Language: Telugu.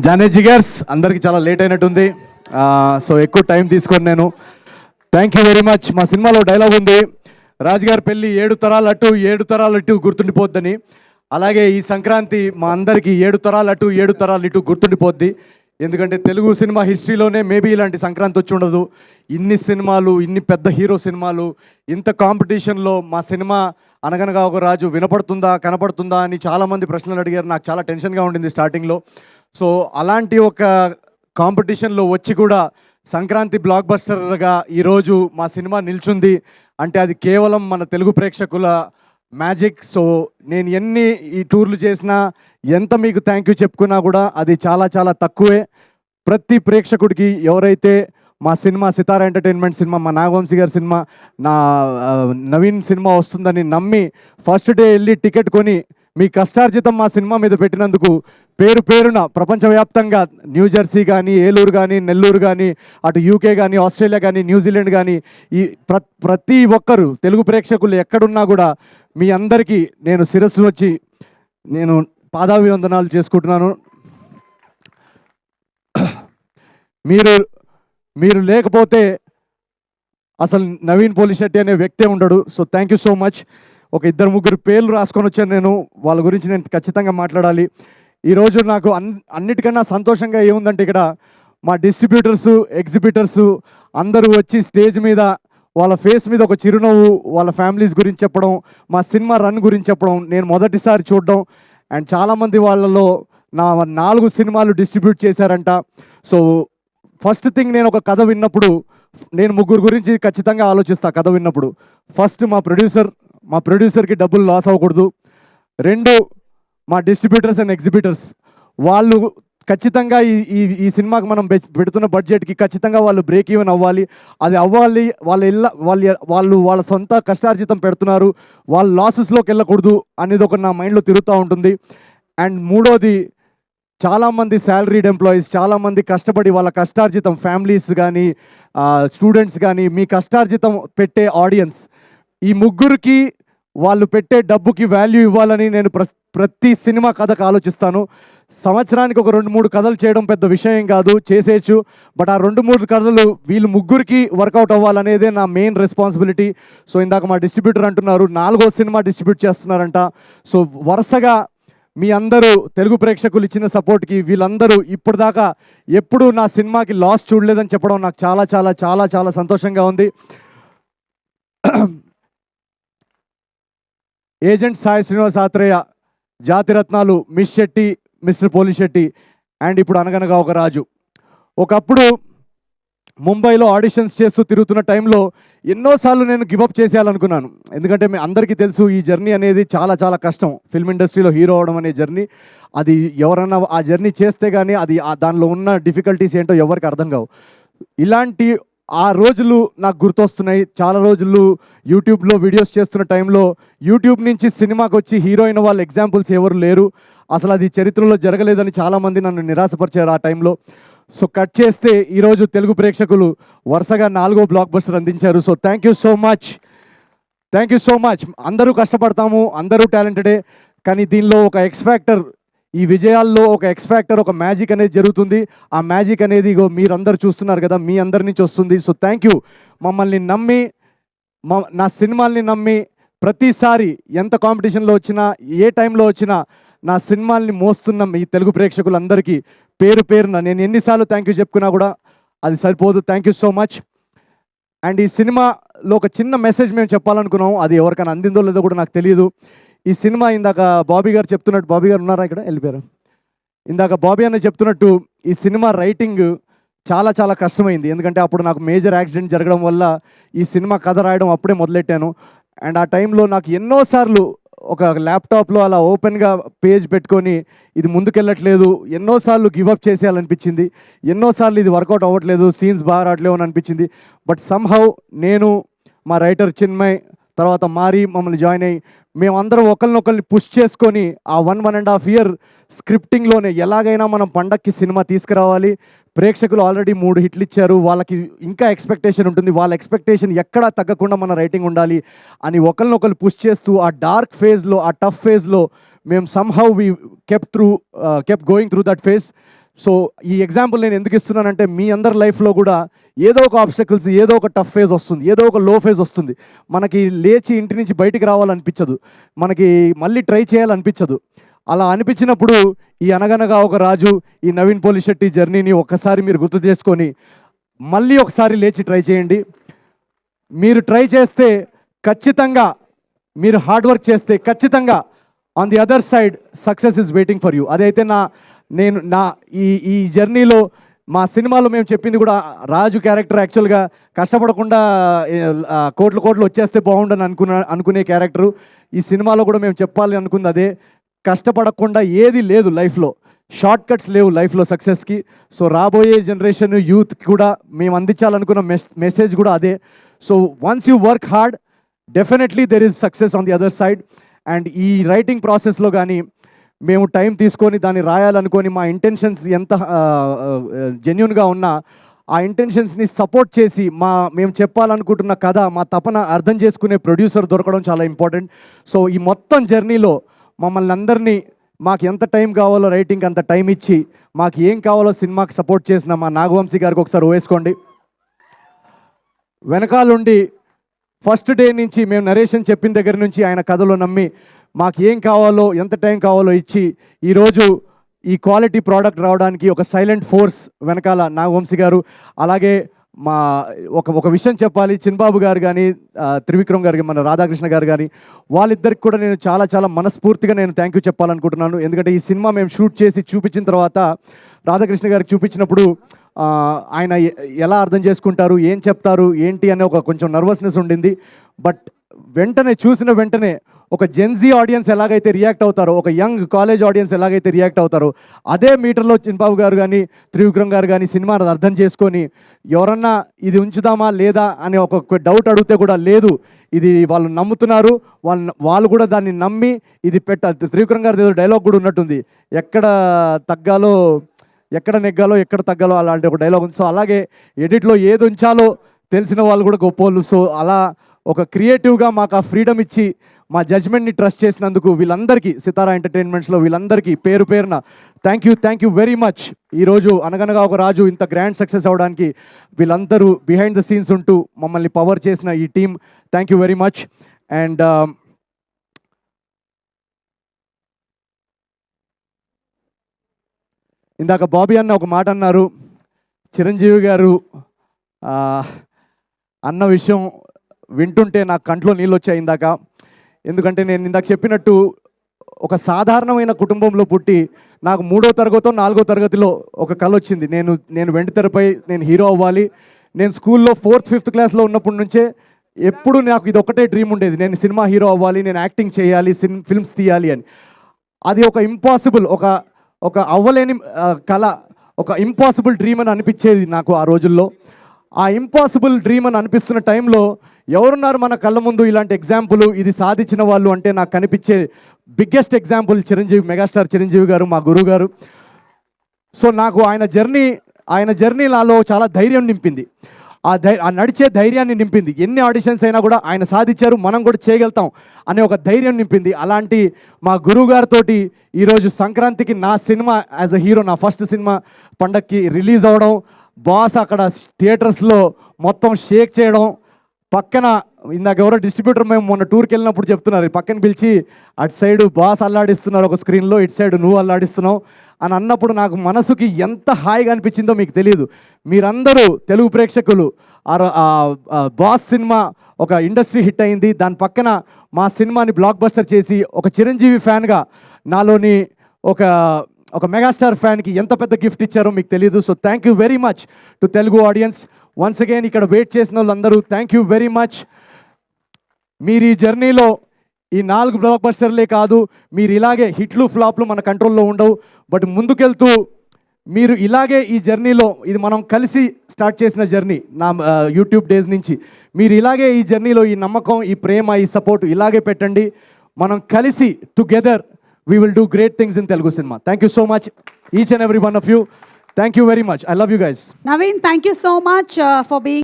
జానే జిగర్స్ అందరికీ చాలా లేట్ అయినట్టుంది. సో ఎక్కువ టైం తీసుకొని నేను థ్యాంక్ యూ వెరీ మచ్. మా సినిమాలో డైలాగ్ ఉంది, రాజుగారి పెళ్ళి 7 తరాలు అటు 7 తరాలు ఇటు గుర్తుండిపోద్దని. అలాగే ఈ సంక్రాంతి మా అందరికీ 7 తరాలు అటు 7 తరాలు ఇటు గుర్తుండిపోద్ది. ఎందుకంటే తెలుగు సినిమా హిస్టరీలోనే మేబీ ఇలాంటి సంక్రాంతి వచ్చి ఉండదు. ఇన్ని సినిమాలు, ఇన్ని పెద్ద హీరో సినిమాలు, ఇంత కాంపిటీషన్లో మా సినిమా అనగనగా ఒక రాజు వినపడుతుందా కనపడుతుందా అని చాలామంది ప్రశ్నలు అడిగారు. నాకు చాలా టెన్షన్గా ఉండింది స్టార్టింగ్లో. సో అలాంటి ఒక కాంపిటీషన్లో వచ్చి కూడా సంక్రాంతి బ్లాక్ బస్టర్గా ఈరోజు మా సినిమా నిల్చుంది అంటే అది కేవలం మన తెలుగు ప్రేక్షకుల మ్యాజిక్. సో నేను ఎన్ని ఈ టూర్లు చేసినా, ఎంత మీకు థ్యాంక్ యూ చెప్పుకున్నా కూడా అది చాలా చాలా తక్కువే. ప్రతి ప్రేక్షకుడికి ఎవరైతే మా సినిమా సితారా ఎంటర్టైన్మెంట్ సినిమా, మా నాగవంశీ గారి సినిమా, నా నవీన్ సినిమా వస్తుందని నమ్మి ఫస్ట్ డే వెళ్ళి టికెట్ కొని మీ కష్టార్జితం మా సినిమా మీద పెట్టినందుకు పేరు పేరున ప్రపంచవ్యాప్తంగా న్యూజెర్సీ కానీ, ఏలూరు కానీ, నెల్లూరు కానీ, అటు యూకే కానీ, ఆస్ట్రేలియా కానీ, న్యూజిలాండ్ కానీ, ఈ ప్రతి ఒక్కరు తెలుగు ప్రేక్షకులు ఎక్కడున్నా కూడా మీ అందరికీ నేను శిరస్సు వచ్చి నేను పాదాభివందనాలు చేసుకుంటున్నాను. మీరు లేకపోతే అసలు నవీన్ పోలిశెట్టి అనే వ్యక్తే ఉండడు. So thank you so much. ఒక 2-3 పేర్లు రాసుకొని వచ్చాను నేను, వాళ్ళ గురించి నేను ఖచ్చితంగా మాట్లాడాలి. ఈరోజు నాకు అన్నిటికన్నా సంతోషంగా ఏముందంటే ఇక్కడ మా డిస్ట్రిబ్యూటర్సు, ఎగ్జిబిటర్సు అందరూ వచ్చి స్టేజ్ మీద వాళ్ళ ఫేస్ మీద ఒక చిరునవ్వు, వాళ్ళ ఫ్యామిలీస్ గురించి చెప్పడం, మా సినిమా రన్ గురించి చెప్పడం నేను మొదటిసారి చూడడం. అండ్ చాలామంది వాళ్ళలో నా 4 సినిమాలు డిస్ట్రిబ్యూట్ చేశారంట. సో ఫస్ట్ థింగ్, నేను ఒక కథ విన్నప్పుడు నేను 3 గురించి ఖచ్చితంగా ఆలోచిస్తా. కథ విన్నప్పుడు ఫస్ట్ మా ప్రొడ్యూసర్కి డబ్బులు లాస్ అవ్వకూడదు. 2 మా డిస్ట్రిబ్యూటర్స్ అండ్ ఎగ్జిబిటర్స్, వాళ్ళు ఖచ్చితంగా ఈ సినిమాకి మనం పెడుతున్న బడ్జెట్కి ఖచ్చితంగా వాళ్ళు బ్రేక్ ఈవెన్ అవ్వాలి. అది అవ్వాలి. వాళ్ళు వాళ్ళ సొంత కష్టార్జితం పెడుతున్నారు, వాళ్ళు లాసెస్లోకి వెళ్ళకూడదు అనేది ఒక నా మైండ్లో తిరుగుతూ ఉంటుంది. అండ్ 3వది, చాలామంది శాలరీడ్ ఎంప్లాయీస్, చాలామంది కష్టపడి వాళ్ళ కష్టార్జితం, ఫ్యామిలీస్ కానీ, స్టూడెంట్స్ కానీ, మీ కష్టార్జితం పెట్టే ఆడియన్స్, ఈ 3కి వాళ్ళు పెట్టే డబ్బుకి వాల్యూ ఇవ్వాలని నేను ప్రతి సినిమా కథకు ఆలోచిస్తాను. సంవత్సరానికి ఒక 2-3 కథలు చేయడం పెద్ద విషయం కాదు, చేసేయచ్చు. బట్ ఆ 2-3 కథలు వీళ్ళు 3కి వర్కౌట్ అవ్వాలనేదే నా మెయిన్ రెస్పాన్సిబిలిటీ. సో ఇందాక మా డిస్ట్రిబ్యూటర్ అంటున్నారు 4వ సినిమా డిస్ట్రిబ్యూట్ చేస్తున్నారంట. సో వరుసగా మీ అందరూ తెలుగు ప్రేక్షకులు ఇచ్చిన సపోర్ట్కి వీళ్ళందరూ ఇప్పుడు దాకా ఎప్పుడూ నా సినిమాకి లాస్ చూడలేదని చెప్పడం నాకు చాలా చాలా చాలా చాలా సంతోషంగా ఉంది. Agent Sai Srinivas Athreya, Jathiratnalu, Miss Shetty, Mr Polishetty, and ఇప్పుడు అనగనగా ఒక రాజు. ఒకప్పుడు ముంబైలో ఆడిషన్స్ చేస్తూ తిరుగుతున్న టైంలో ఎన్నోసార్లు నేను గివప్ చేసేయాలనుకున్నాను. ఎందుకంటే మీ అందరికీ తెలుసు ఈ జర్నీ అనేది చాలా చాలా కష్టం. ఫిల్మ్ ఇండస్ట్రీలో హీరో అవడం అనే జర్నీ, అది ఎవరన్నా ఆ జర్నీ చేస్తే కానీ అది దానిలో ఉన్న డిఫికల్టీస్ ఏంటో ఎవరికి అర్థం కావు. ఇలాంటి ఆ రోజులు నాకు గుర్తొస్తున్నాయి. చాలా రోజులు యూట్యూబ్లో వీడియోస్ చేస్తున్న టైంలో యూట్యూబ్ నుంచి సినిమాకి వచ్చి హీరో అయిన వాళ్ళ ఎగ్జాంపుల్స్ ఎవరు లేరు. అసలు అది చరిత్రలో జరగలేదని చాలామంది నన్ను నిరాశపరిచారు ఆ టైంలో. సో కట్ చేస్తే ఈరోజు తెలుగు ప్రేక్షకులు వరుసగా 4వ బ్లాక్ బస్టర్ అందించారు. So thank you so much, thank you so much. అందరూ కష్టపడతాము, అందరూ టాలెంటెడే, కానీ దీనిలో ఒక ఎక్స్ ఫ్యాక్టర్, ఈ విజయాల్లో ఒక ఎక్స్ ఫ్యాక్టర్, ఒక మ్యాజిక్ అనేది జరుగుతుంది. ఆ మ్యాజిక్ అనేది ఇగో మీరందరూ చూస్తున్నారు కదా, మీ అందరి నుంచి వస్తుంది. So thank you. మమ్మల్ని నమ్మి, నా సినిమాల్ని నమ్మి, ప్రతిసారి ఎంత కాంపిటీషన్లో వచ్చినా, ఏ టైంలో వచ్చినా నా సినిమాల్ని మోస్తున్న మీ తెలుగు ప్రేక్షకులందరికీ పేరు పేరున నేను ఎన్నిసార్లు థ్యాంక్ యూ చెప్పుకున్నా కూడా అది సరిపోదు. Thank you so much. And ఈ సినిమాలో ఒక చిన్న మెసేజ్ మేము చెప్పాలనుకున్నాం, అది ఎవరికైనా అందిందో లేదో కూడా నాకు తెలియదు. ఈ సినిమా ఇందాక బాబీ గారు చెప్తున్నట్టు, బాబీ గారు ఉన్నారా ఇక్కడ, వెళ్ళిపోయారు. ఇందాక బాబీ అన్న చెప్తున్నట్టు ఈ సినిమా రైటింగ్ చాలా చాలా కష్టమైంది. ఎందుకంటే అప్పుడు నాకు మేజర్ యాక్సిడెంట్ జరగడం వల్ల ఈ సినిమా కథ రాయడం అప్పుడే మొదలెట్టాను. అండ్ ఆ టైంలో నాకు ఎన్నోసార్లు ఒక ల్యాప్టాప్లో అలా ఓపెన్గా పేజ్ పెట్టుకొని ఇది ముందుకెళ్ళట్లేదు, ఎన్నోసార్లు గివప్ చేసేయాలనిపించింది, ఎన్నోసార్లు ఇది వర్కౌట్ అవ్వట్లేదు, సీన్స్ బాగా రావట్లేవు అని అనిపించింది. బట్ సమ్హౌ నేను, మా రైటర్ చిన్మయ్, తర్వాత మారి మమ్మల్ని జాయిన్ అయ్యి మేమందరం ఒకరినొకరిని పుష్ చేసుకొని ఆ 1.5 ఇయర్ స్క్రిప్టింగ్లోనే ఎలాగైనా మనం పండక్కి సినిమా తీసుకురావాలి. ప్రేక్షకులు ఆల్రెడీ 3 హిట్లు ఇచ్చారు, వాళ్ళకి ఇంకా ఎక్స్పెక్టేషన్ ఉంటుంది, వాళ్ళ ఎక్స్పెక్టేషన్ ఎక్కడా తగ్గకుండా మన రైటింగ్ ఉండాలి అని ఒకరినొకరు పుష్ చేస్తూ ఆ డార్క్ ఫేజ్లో, ఆ టఫ్ ఫేజ్లో మేము somehow we kept going through that phase. So ఈ ఎగ్జాంపుల్ నేను ఎందుకు ఇస్తున్నానంటే మీ అందరి లైఫ్లో కూడా ఏదో ఒక ఆబ్స్టకల్స్, ఏదో ఒక టఫ్ ఫేజ్ వస్తుంది, ఏదో ఒక లో ఫేజ్ వస్తుంది. మనకి లేచి ఇంటి నుంచి బయటికి రావాలనిపించదు, మనకి మళ్ళీ ట్రై చేయాలనిపించదు. అలా అనిపించినప్పుడు ఈ అనగనగా ఒక రాజు, ఈ నవీన్ పోలిశెట్టి జర్నీని ఒక్కసారి మీరు గుర్తు చేసుకొని మళ్ళీ ఒకసారి లేచి ట్రై చేయండి. మీరు ట్రై చేస్తే ఖచ్చితంగా, మీరు హార్డ్ వర్క్ చేస్తే ఖచ్చితంగా on the other side success is waiting for you. అదైతే నేను ఈ జర్నీలో మా సినిమాలో మేము చెప్పింది కూడా, రాజు క్యారెక్టర్ యాక్చువల్గా కష్టపడకుండా కోట్లు వచ్చేస్తే బాగుండని అనుకునే క్యారెక్టరు. ఈ సినిమాలో కూడా మేము చెప్పాలి అనుకుంది అదే. కష్టపడకుండా ఏది లేదు లైఫ్లో, షార్ట్ కట్స్ లేవు లైఫ్లో సక్సెస్కి. సో రాబోయే జనరేషన్ యూత్కి కూడా మేము అందించాలనుకున్న మెసేజ్ కూడా అదే. So once you work hard, definitely there is success on the other side. And ఈ రైటింగ్ ప్రాసెస్లో కానీ మేము టైం తీసుకొని దాన్ని రాయాలనుకొని మా ఇంటెన్షన్స్ ఎంత జెన్యున్గా ఉన్నా ఆ ఇంటెన్షన్స్ని సపోర్ట్ చేసి మేము చెప్పాలనుకుంటున్న కథ, మా తపన అర్థం చేసుకునే ప్రొడ్యూసర్ దొరకడం చాలా ఇంపార్టెంట్. సో ఈ మొత్తం జర్నీలో మమ్మల్ని అందరినీ మాకు ఎంత టైం కావాలో రైటింగ్ అంత టైం ఇచ్చి, మాకు ఏం కావాలో సినిమాకి సపోర్ట్ చేసిన మా నాగవంశీ గారికి ఒకసారి వేసుకోండి. వెనకాలండి ఫస్ట్ డే నుంచి మేము నరేషన్ చెప్పిన దగ్గర నుంచి ఆయన కథలో నమ్మి మాకు ఏం కావాలో, ఎంత టైం కావాలో ఇచ్చి ఈరోజు ఈ క్వాలిటీ ప్రోడక్ట్ రావడానికి ఒక సైలెంట్ ఫోర్స్ వెనకాల నాగవంశీ గారు. అలాగే మా ఒక విషయం చెప్పాలి, చిన్బాబు గారు కానీ, త్రివిక్రమ్ గారికి, మన రాధాకృష్ణ గారు కానీ, వాళ్ళిద్దరికి కూడా నేను చాలా మనస్ఫూర్తిగా నేను థ్యాంక్ యూ చెప్పాలనుకుంటున్నాను. ఎందుకంటే ఈ సినిమా మేము షూట్ చేసి చూపించిన తర్వాత రాధాకృష్ణ గారికి చూపించినప్పుడు ఆయన ఎలా అర్థం చేసుకుంటారు, ఏం చెప్తారు, ఏంటి అనే కొంచెం నర్వస్నెస్ ఉండింది. బట్ చూసిన వెంటనే ఒక జెన్జీ ఆడియన్స్ ఎలాగైతే రియాక్ట్ అవుతారో, ఒక యంగ్ కాలేజ్ ఆడియన్స్ ఎలాగైతే రియాక్ట్ అవుతారో, అదే మీటర్లో చిన్బాబు గారు కానీ, త్రివిక్రమ్ గారు కానీ సినిమాను అర్థం చేసుకొని ఎవరన్నా ఇది ఉంచుదామా లేదా అని ఒక డౌట్ అడిగితే కూడా లేదు, ఇది వాళ్ళు నమ్ముతున్నారు, వాళ్ళు కూడా దాన్ని నమ్మి ఇది త్రివిక్రమ్ గారి ఏదో డైలాగ్ కూడా ఉన్నట్టుంది, ఎక్కడ తగ్గాలో, ఎక్కడ నెగ్గాలో, ఎక్కడ తగ్గాలో, అలాంటి ఒక డైలాగ్ ఉంది. సో అలాగే ఎడిట్లో ఏది ఉంచాలో తెలిసిన వాళ్ళు కూడా గొప్పోళ్ళు. సో అలా ఒక క్రియేటివ్గా మాకు ఆ ఫ్రీడమ్ ఇచ్చి మా జడ్జ్మెంట్ని ట్రస్ట్ చేసినందుకు వీళ్ళందరికీ, సితారా ఎంటర్టైన్మెంట్స్లో వీళ్ళందరికీ పేరు పేరున థ్యాంక్ యూ వెరీ మచ్. ఈరోజు అనగనగా ఒక రాజు ఇంత గ్రాండ్ సక్సెస్ అవ్వడానికి వీళ్ళందరూ బిహైండ్ ద సీన్స్ ఉంటూ మమ్మల్ని పవర్ చేసిన ఈ team, thank you very much. And ఇందాక బాబీ అన్న ఒక మాట అన్నారు, చిరంజీవి గారు అన్న విషయం వింటుంటే నాకు కంట్లో నీళ్ళు వచ్చాయి ఇందాక. ఎందుకంటే నేను ఇందాక చెప్పినట్టు ఒక సాధారణమైన కుటుంబంలో పుట్టి నాకు 3వ తరగతో 4వ తరగతిలో ఒక కళ వచ్చింది, నేను వెండితెరపై నేను హీరో అవ్వాలి. నేను స్కూల్లో 4th 5th క్లాస్లో ఉన్నప్పటి నుంచే ఎప్పుడు నాకు ఇది ఒకటే డ్రీమ్ ఉండేది, నేను సినిమా హీరో అవ్వాలి, నేను యాక్టింగ్ చేయాలి, ఫిల్మ్స్ తీయాలి అని. అది ఒక ఇంపాసిబుల్, ఒక అవ్వలేని కళ, ఒక ఇంపాసిబుల్ డ్రీమ్ అని అనిపించేది నాకు ఆ రోజుల్లో. ఆ ఇంపాసిబుల్ డ్రీమ్ అని అనిపిస్తున్న టైంలో ఎవరున్నారు మన కళ్ళ ముందు ఇలాంటి ఎగ్జాంపుల్, ఇది సాధించిన వాళ్ళు అంటే నాకు కనిపించే biggest example Chiranjeevi, megastar Chiranjeevi గారు, మా గురువు గారు. సో నాకు ఆయన జర్నీ నాలో చాలా ధైర్యం నింపింది, ఆ నడిచే ధైర్యాన్ని నింపింది. ఎన్ని ఆడిషన్స్ అయినా కూడా ఆయన సాధించారు, మనం కూడా చేయగలుగుతాం అనే ఒక ధైర్యం నింపింది. అలాంటి మా గురువు గారితో ఈరోజు సంక్రాంతికి నా సినిమా యాజ్ అ హీరో, నా ఫస్ట్ సినిమా పండక్కి రిలీజ్ అవ్వడం, బాస్ అక్కడ థియేటర్స్లో మొత్తం షేక్ చేయడం, పక్కన ఇందాక ఎవరో డిస్ట్రిబ్యూటర్ మేము మొన్న టూర్కి వెళ్ళినప్పుడు చెప్తున్నారు, పక్కన పిలిచి అటు సైడు బాస్ అల్లాడిస్తున్నారు ఒక స్క్రీన్లో, ఇటు సైడ్ నువ్వు అల్లాడిస్తున్నావు అని అన్నప్పుడు నాకు మనసుకి ఎంత హాయిగా అనిపించిందో మీకు తెలియదు. మీరందరూ తెలుగు ప్రేక్షకులు, బాస్ సినిమా ఒక ఇండస్ట్రీ హిట్ అయింది, దాని పక్కన మా సినిమాని బ్లాక్ బస్టర్ చేసి ఒక చిరంజీవి ఫ్యాన్గా నాలోని ఒక మెగాస్టార్ ఫ్యాన్కి ఎంత పెద్ద గిఫ్ట్ ఇచ్చారో మీకు తెలియదు. So thank you very much to Telugu audience. Once again ఇక్కడ వెయిట్ చేసిన వాళ్ళందరూ థ్యాంక్ యూ వెరీ మచ్. మీరు ఈ జర్నీలో ఈ 4 బ్లాక్ బస్టర్లే కాదు, మీరు ఇలాగే హిట్లు ఫ్లాప్లు మన కంట్రోల్లో ఉండవు, బట్ ముందుకెళ్తూ మీరు ఇలాగే ఈ జర్నీలో, ఇది మనం కలిసి స్టార్ట్ చేసిన జర్నీ నా యూట్యూబ్ డేస్ నుంచి, మీరు ఇలాగే ఈ జర్నీలో ఈ నమ్మకం, ఈ ప్రేమ, ఈ సపోర్ట్ ఇలాగే పెట్టండి. మనం కలిసి together we will do great things in Telugu cinema. Thank you so much, each and every one of you. Thank you very much. I love you guys. Naveen, thank you so much for being